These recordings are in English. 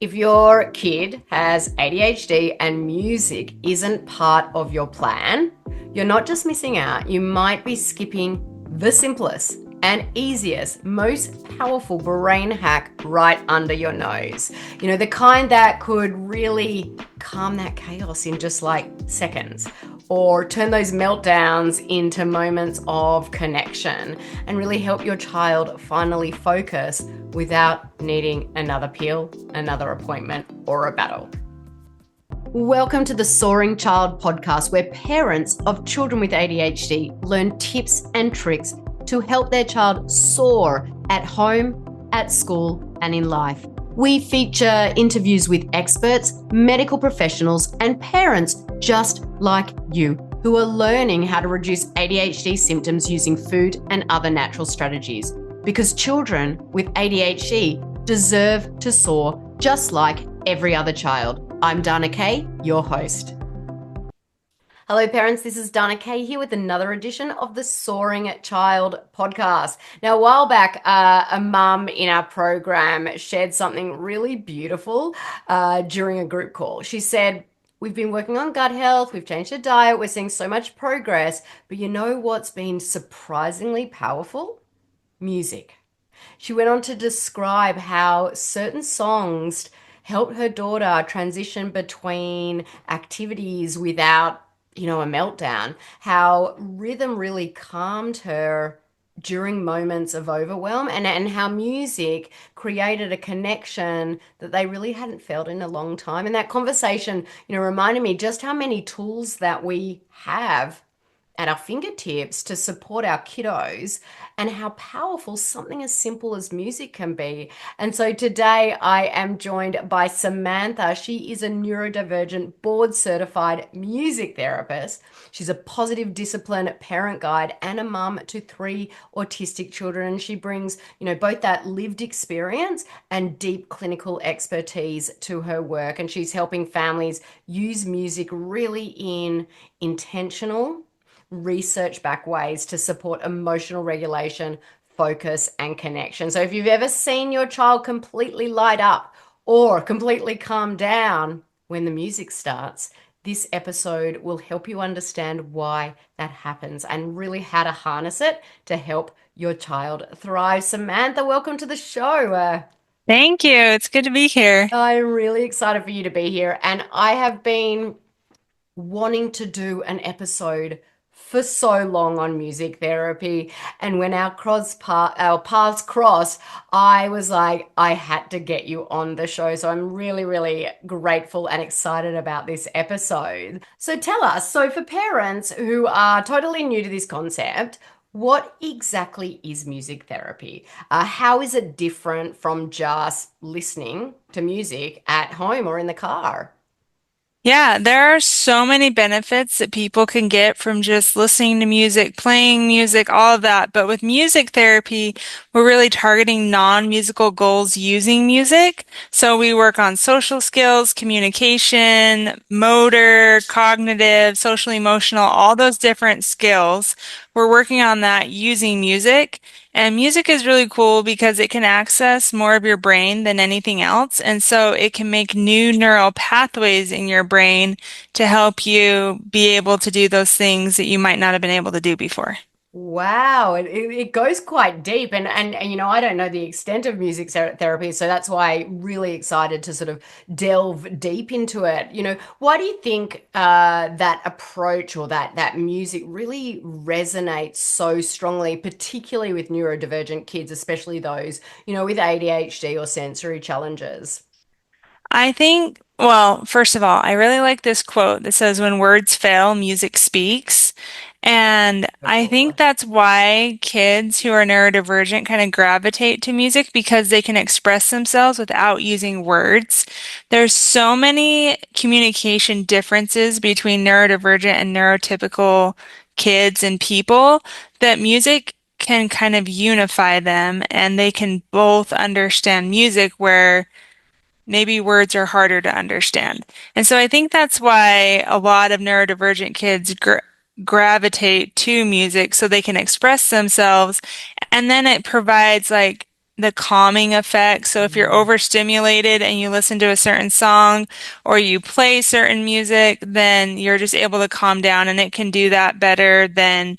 If your kid has ADHD and music isn't part of your plan, you're not just missing out, you might be skipping the simplest and easiest, most powerful brain hack right under your nose. You know, the kind that could really calm that chaos in just like seconds, or turn those meltdowns into moments of connection and really help your child finally focus without needing another pill, another appointment, or a battle. Welcome to the Soaring Child podcast, where parents of children with ADHD learn tips and tricks to help their child soar at home, at school, and in life. We feature interviews with experts, medical professionals, and parents just like you who are learning how to reduce ADHD symptoms using food and other natural strategies. Because children with ADHD deserve to soar just like every other child. I'm Dana Kay, your host. Hello parents, this is Dana Kay here with another edition of the Soaring Child podcast. Now, a while back, a mum in our program shared something really beautiful during a group call. She said, we've been working on gut health, we've changed the diet, we're seeing so much progress, but you know what's been surprisingly powerful? Music. She went on to describe how certain songs helped her daughter transition between activities without, a meltdown, how rhythm really calmed her during moments of overwhelm, and how music created a connection that they really hadn't felt in a long time. And that conversation, reminded me just how many tools that we have at our fingertips to support our kiddos, and how powerful something as simple as music can be. And so today I am joined by Samantha. She is a neurodivergent board certified music therapist. She's a positive discipline parent guide and a mum to 3 autistic children. And she brings, both that lived experience and deep clinical expertise to her work. And she's helping families use music really in intentional, research-backed ways to support emotional regulation, focus, and connection. So if you've ever seen your child completely light up or completely calm down when the music starts, this episode will help you understand why that happens and really how to harness it to help your child thrive. Samantha, welcome to the show. Thank you. It's good to be here. I'm really excited for you to be here, and I have been wanting to do an episode for so long on music therapy. And when our paths crossed, I was like, I had to get you on the show. So I'm really, really grateful and excited about this episode. So tell us, so for parents who are totally new to this concept, what exactly is music therapy? How is it different from just listening to music at home or in the car? Yeah, there are so many benefits that people can get from just listening to music, playing music, all of that. But with music therapy, we're really targeting non-musical goals using music. So we work on social skills, communication, motor, cognitive, social emotional, all those different skills. We're working on that using music. And music is really cool because it can access more of your brain than anything else. And so it can make new neural pathways in your brain to help you be able to do those things that you might not have been able to do before. Wow, it goes quite deep, and I don't know the extent of music therapy, so that's why I'm really excited to sort of delve deep into it. Why do you think that approach or that music really resonates so strongly, particularly with neurodivergent kids, especially those with ADHD or sensory challenges? I think, well, first of all, I really like this quote that says, when words fail, music speaks. And I think Beautiful. that's why kids who are neurodivergent kind of gravitate to music because they can express themselves without using words. There's so many communication differences between neurodivergent and neurotypical kids and people that music can kind of unify them and they can both understand music where maybe words are harder to understand. And so I think that's why a lot of neurodivergent kids gravitate to music so they can express themselves. And then it provides like the calming effect. So if you're Mm. overstimulated and you listen to a certain song or you play certain music, then you're just able to calm down, and it can do that better than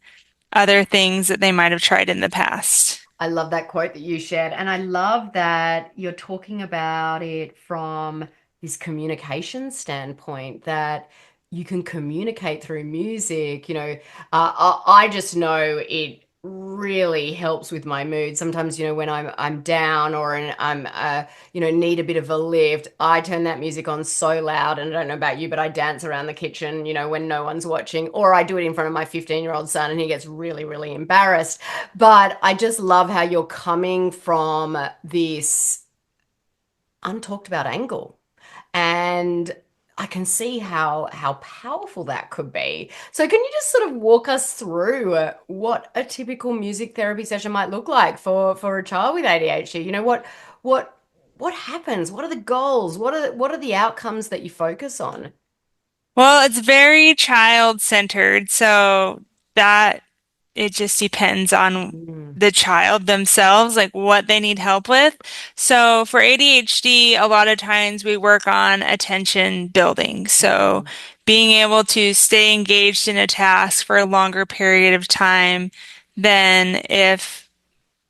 other things that they might have tried in the past. I love that quote that you shared. And I love that you're talking about it from this communication standpoint that you can communicate through music. I just know it really helps with my mood. Sometimes, when I'm down or I'm need a bit of a lift, I turn that music on so loud. And I don't know about you, but I dance around the kitchen, when no one's watching, or I do it in front of my 15-year-old son and he gets really, really embarrassed. But I just love how you're coming from this untalked about angle. And I can see how powerful that could be. So can you just sort of walk us through what a typical music therapy session might look like for a child with ADHD? What what happens? What are the goals? What are the outcomes that you focus on? Well, it's very child-centered, so that it just depends on Mm, the child themselves, like what they need help with. So for ADHD, a lot of times we work on attention building. So mm, being able to stay engaged in a task for a longer period of time than if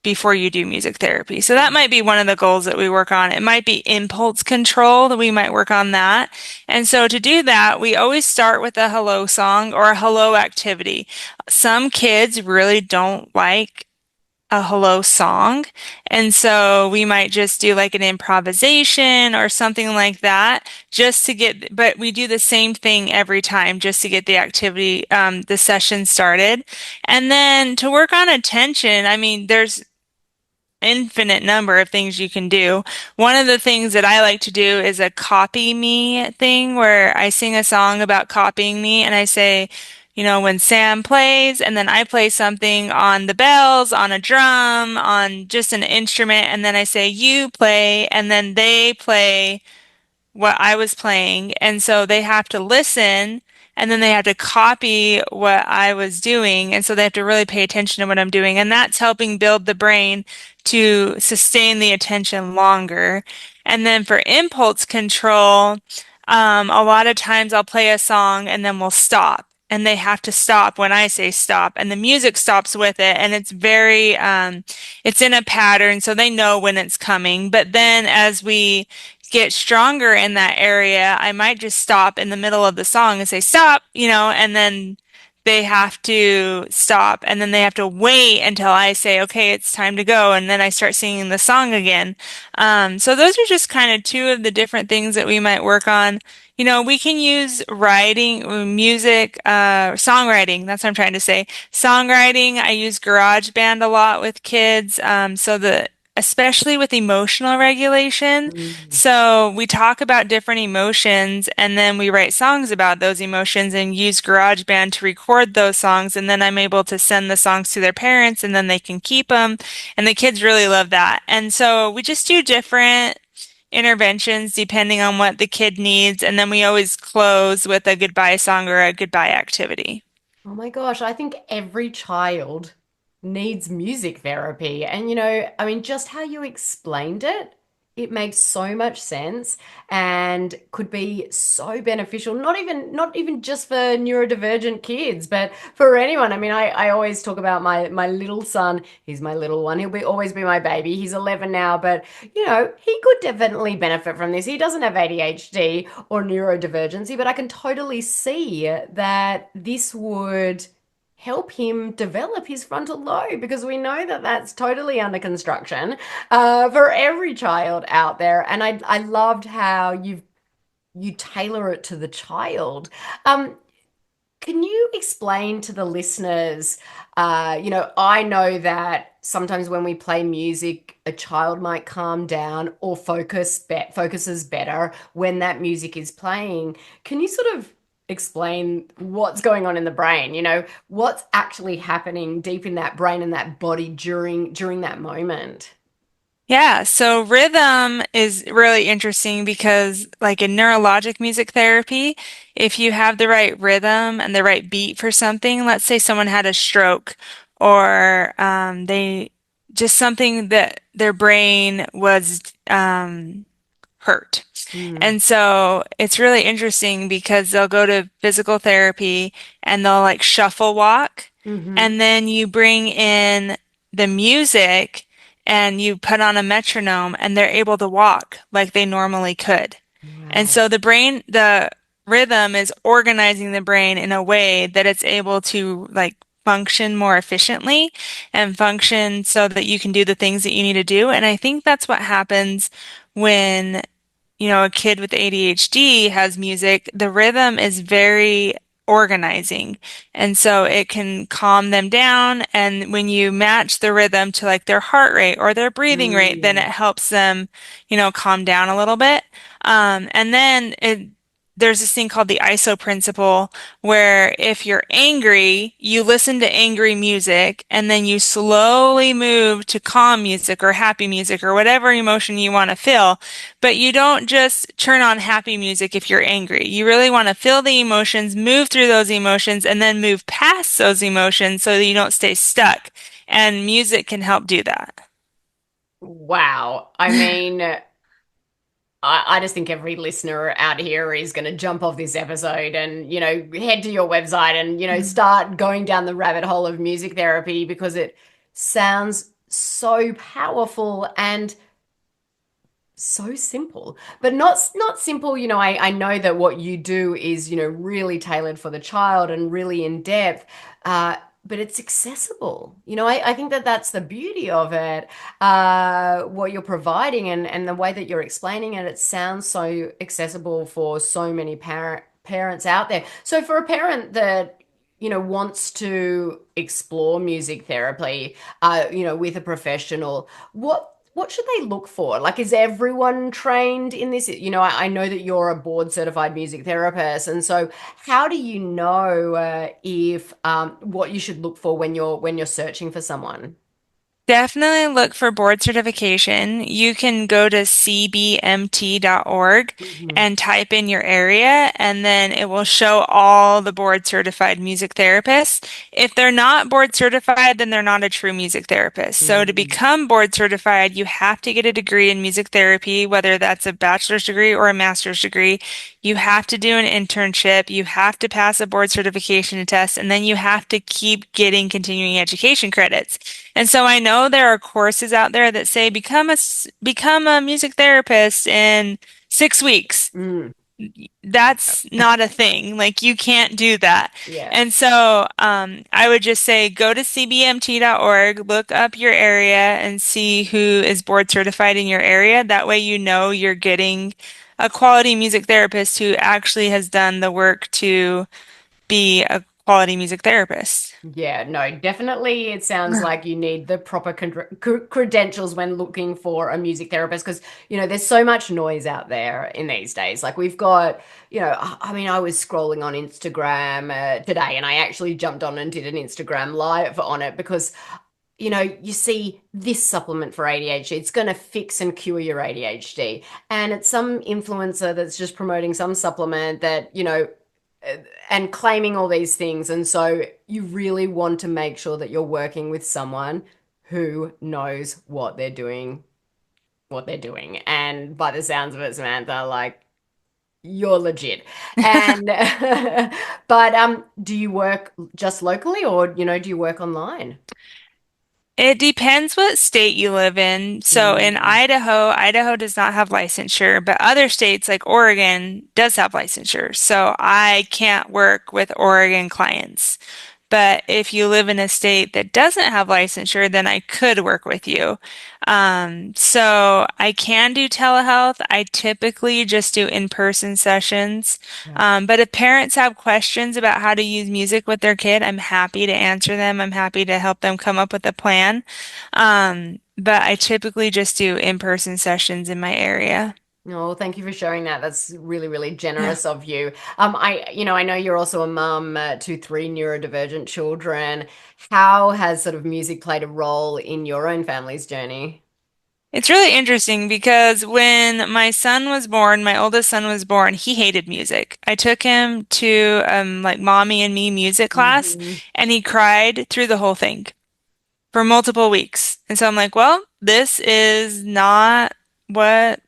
before you do music therapy. So that might be one of the goals that we work on. It might be impulse control that we might work on that. And so to do that, we always start with a hello song or a hello activity. Some kids really don't like a hello song. And so we might just do like an improvisation or something like that just to get, but we do the same thing every time just to get the activity, the session started. And then to work on attention, I mean, there's infinite number of things you can do. One of the things that I like to do is a copy me thing where I sing a song about copying me and I say, when Sam plays, and then I play something on the bells, on a drum, on just an instrument, and then I say, you play, and then they play what I was playing. And so they have to listen and then they have to copy what I was doing. And so they have to really pay attention to what I'm doing. And that's helping build the brain to sustain the attention longer. And then for impulse control, a lot of times I'll play a song and then we'll stop. And they have to stop when I say stop, and the music stops with it, and it's very, it's in a pattern, so they know when it's coming. But then as we get stronger in that area, I might just stop in the middle of the song and say, stop, and then they have to stop and then they have to wait until I say, okay, it's time to go. And then I start singing the song again. So those are just kind of two of the different things that we might work on. We can use writing, music, songwriting. That's what I'm trying to say. Songwriting. I use GarageBand a lot with kids. Especially with emotional regulation. mm. So we talk about different emotions and then we write songs about those emotions and use GarageBand to record those songs. And then I'm able to send the songs to their parents and then they can keep them. And the kids really love that. And so we just do different interventions depending on what the kid needs. And then we always close with a goodbye song or a goodbye activity. Oh my gosh, I think every child needs music therapy. And I mean, just how you explained it, it makes so much sense and could be so beneficial, not even just for neurodivergent kids, but for anyone. I mean, I always talk about my little son. He's my little one. He'll be always be my baby. He's 11 now, but he could definitely benefit from this. He doesn't have ADHD or neurodivergency, but I can totally see that this would help him develop his frontal lobe because we know that that's totally under construction for every child out there. And I loved how you tailor it to the child. Um, can you explain to the listeners? I know that sometimes when we play music, a child might calm down or focuses better when that music is playing. Can you sort of explain what's going on in the brain? What's actually happening deep in that brain and that body during that moment? Yeah, so rhythm is really interesting because, like in neurologic music therapy, if you have the right rhythm and the right beat for something, let's say someone had a stroke or they just something that their brain was hurt. Mm. And so it's really interesting because they'll go to physical therapy and they'll like shuffle walk, Hmm. and then you bring in the music and you put on a metronome and they're able to walk like they normally could. And Wow. so the rhythm is organizing the brain in a way that it's able to like function more efficiently and function so that you can do the things that you need to do. And I think that's what happens when, a kid with ADHD has music. The rhythm is very organizing. And so it can calm them down. And when you match the rhythm to like their heart rate or their breathing rate, then it Mm. helps them, calm down a little bit. And then there's this thing called the ISO principle, where if you're angry, you listen to angry music and then you slowly move to calm music or happy music or whatever emotion you want to feel. But you don't just turn on happy music if you're angry. You really want to feel the emotions, move through those emotions, and then move past those emotions so that you don't stay stuck. And music can help do that. Wow. I mean, I just think every listener out here is going to jump off this episode and, head to your website and, start going down the rabbit hole of music therapy because it sounds so powerful and so simple, but not simple. I know that what you do is, really tailored for the child and really in depth, but it's accessible. I think that that's the beauty of it. What you're providing and the way that you're explaining it, it sounds so accessible for so many parents out there. So for a parent that wants to explore music therapy, with a professional, what should they look for? Like, is everyone trained in this? I know that you're a board certified music therapist, and so how do you know if what you should look for when you're searching for someone? Definitely look for board certification. You can go to cbmt.org Hmm. and type in your area, and then it will show all the board certified music therapists. If they're not board certified, then they're not a true music therapist. So to Mm. become board certified, you have to get a degree in music therapy, whether that's a bachelor's degree or a master's degree. You have to do an internship. You have to pass a board certification test, and then you have to keep getting continuing education credits. And so I know there are courses out there that say become a music therapist in 6 weeks. Mm. That's not a thing. Like you can't do that. Yeah. And so I would just say go to cbmt.org, look up your area and see who is board certified in your area. That way you know you're getting a quality music therapist who actually has done the work to be a quality music therapist. Yeah, no, definitely. It sounds like you need the proper credentials when looking for a music therapist because, there's so much noise out there in these days. Like, we've got, I mean, I was scrolling on Instagram today and I actually jumped on and did an Instagram live on it because, you see this supplement for ADHD, it's going to fix and cure your ADHD. And it's some influencer that's just promoting some supplement that, and claiming all these things. And so you really want to make sure that you're working with someone who knows what they're doing. And by the sounds of it, Samantha, like you're legit. And but do you work just locally or do you work online? It depends what state you live in. So in Mm. Idaho does not have licensure, but other states like Oregon does have licensure. So I can't work with Oregon clients. But if you live in a state that doesn't have licensure, then I could work with you. So I can do telehealth. I typically just do in-person sessions. Yeah. But if parents have questions about how to use music with their kid, I'm happy to answer them. I'm happy to help them come up with a plan. But I typically just do in-person sessions in my area. Oh, thank you for sharing that. That's really, really Yeah. generous of you. I know you're also a mum to three neurodivergent children. How has sort of music played a role in your own family's journey? It's really interesting because when my son was born, my oldest son was born, he hated music. I took him to like mommy and me music class Hmm. and he cried through the whole thing. for multiple weeks. And so I'm like, well, this is not what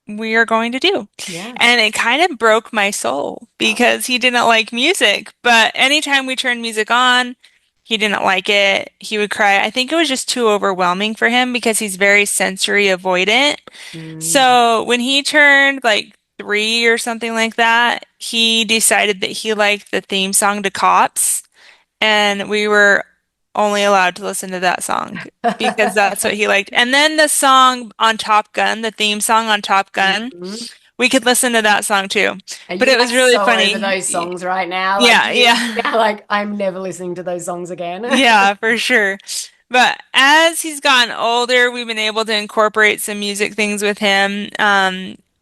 we are going to do. Yeah. And it kind of broke my soul because he didn't like music. But anytime we turned music on, he didn't like it. He would cry. I think it was just too overwhelming for him because he's very sensory avoidant. Mm. So when he turned like 3 or something like that, he decided that he liked the theme song to Cops, and we were only allowed to listen to that song because that's what he liked. And then the song on Top Gun, the theme song on Top Gun, Mhm. we could listen to that song too. Are But you it like was really so over funny. those songs right now? Like Yeah, yeah. yeah, like I'm never listening to those songs again. Yeah, for sure. But as he's gotten older, we've been able to incorporate some music things with him.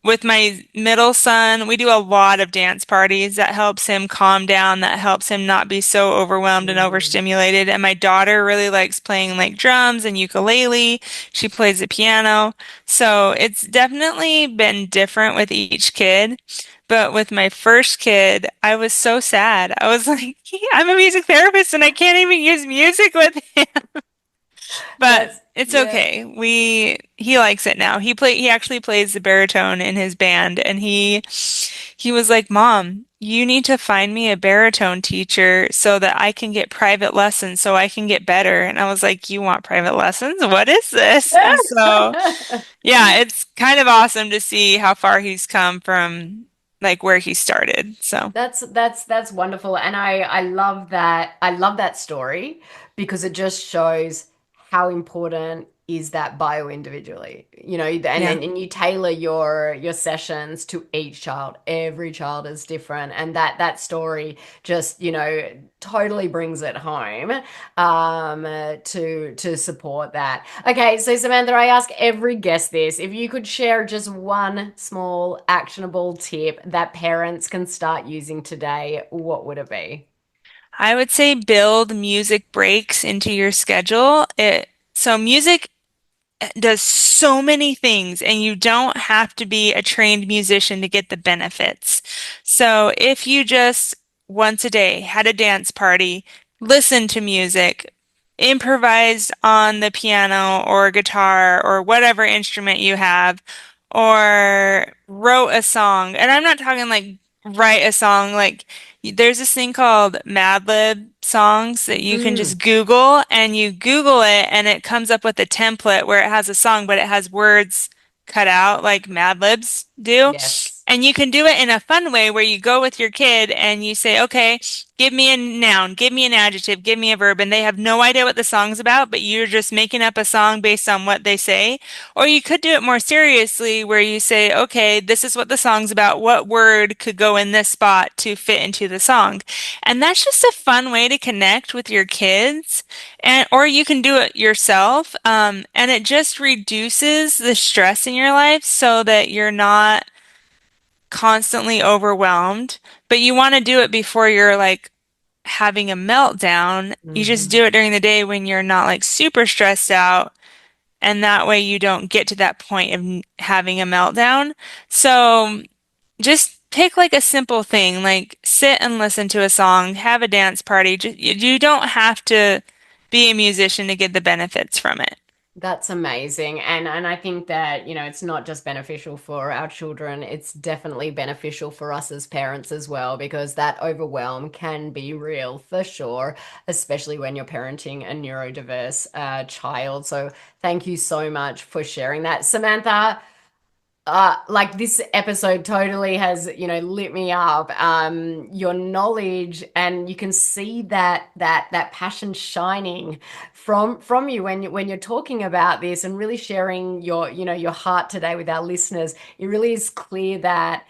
With my middle son, we do a lot of dance parties. That helps him calm down. That helps him not be so overwhelmed and Mm. overstimulated. And my daughter really likes playing like drums and ukulele. She plays the piano. So it's definitely been different with each kid. But with my first kid, I was so sad. I was like, I'm a music therapist and I can't even use music with him. But That's it's yeah. okay. He likes it now. He actually plays the baritone in his band, and he was like, "Mom, you need to find me a baritone teacher so that I can get private lessons so I can get better." And I was like, "You want private lessons? What is this?" And so yeah, it's kind of awesome to see how far he's come from like where he started. So, That's wonderful, and I love that. I love that story because it just shows how important is that bio individually, and yeah. then and you tailor your sessions to each child. Every child is different, and that story just totally brings it home to support that. Okay, so Samantha, I ask every guest this. If you could share just one small actionable tip that parents can start using today, what would it be? I would say build music breaks into your schedule. So music does so many things, and you don't have to be a trained musician to get the benefits. So if you just once a day had a dance party, listened to music, improvised on the piano or guitar or whatever instrument you have, or wrote a song, and I'm not talking like write a song like there's this thing called Mad Lib songs that you can Mm, just Google, and you Google it and it comes up with a template where it has a song, but it has words cut out like Mad Libs do. yes. And you can do it in a fun way where you go with your kid and you say, okay, give me a noun, give me an adjective, give me a verb. And they have no idea what the song's about, but you're just making up a song based on what they say. Or you could do it more seriously where you say, okay, this is what the song's about. What word could go in this spot to fit into the song? And that's just a fun way to connect with your kids. And or you can do it yourself. And it just reduces the stress in your life so that you're not constantly overwhelmed. But you want to do it before you're like having a meltdown. You just Hmm. do it during the day when you're not like super stressed out, and that way you don't get to that point of having a meltdown. So just pick like a simple thing, like sit and listen to a song, have a dance party. You don't have to be a musician to get the benefits from it. That's amazing. And I think that, it's not just beneficial for our children, it's definitely beneficial for us as parents as well, because that overwhelm can be real for sure, especially when you're parenting a neurodiverse child. So thank you so much for sharing that. Samantha, like this episode totally has lit me up, your knowledge, and you can see that passion shining from you when you're talking about this and really sharing your heart today with our listeners. It really is clear that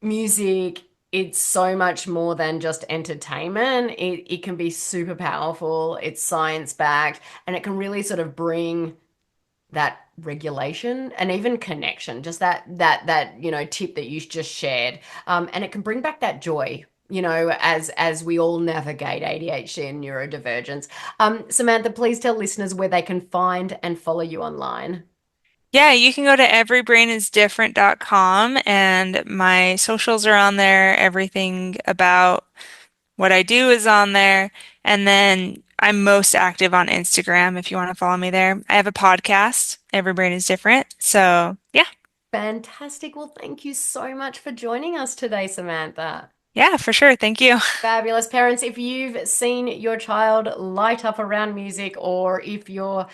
music, it's so much more than just entertainment. It can be super powerful, it's science backed, and it can really sort of bring that regulation and even connection, just that tip that you just shared, and it can bring back that joy, as we all navigate ADHD and neurodivergence. Samantha, please tell listeners where they can find and follow you online. Yeah, you can go to everybrainisdifferent.com, and my socials are on there. Everything about what I do is on there. And then I'm most active on Instagram if you want to follow me there. I have a podcast, Every Brain is Different. So, yeah. Fantastic. Well, thank you so much for joining us today, Samantha. Yeah, for sure. Thank you. Fabulous. Parents, if you've seen your child light up around music, or if you're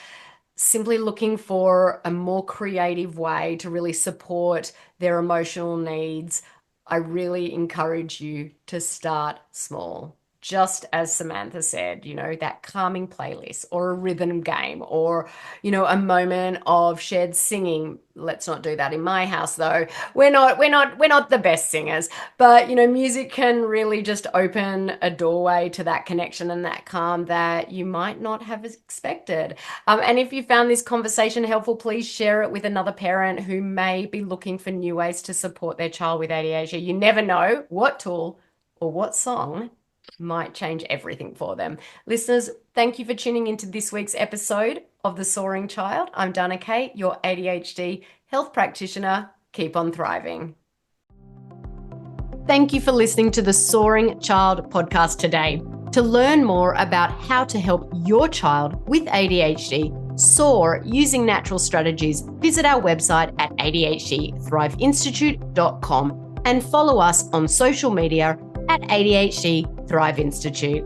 simply looking for a more creative way to really support their emotional needs, I really encourage you to start small. Just as Samantha said, that calming playlist or a rhythm game or, a moment of shared singing. Let's not do that in my house though. We're not the best singers, but music can really just open a doorway to that connection and that calm that you might not have expected. And if you found this conversation helpful, please share it with another parent who may be looking for new ways to support their child with ADHD. You never know what tool or what song might change everything for them. Listeners, thank you for tuning into this week's episode of The Soaring Child. I'm Dana Kate, your ADHD health practitioner. Keep on thriving. Thank you for listening to the Soaring Child podcast today. To learn more about how to help your child with ADHD soar using natural strategies, visit our website at adhdthriveinstitute.com and follow us on social media at ADHD Thrive Institute.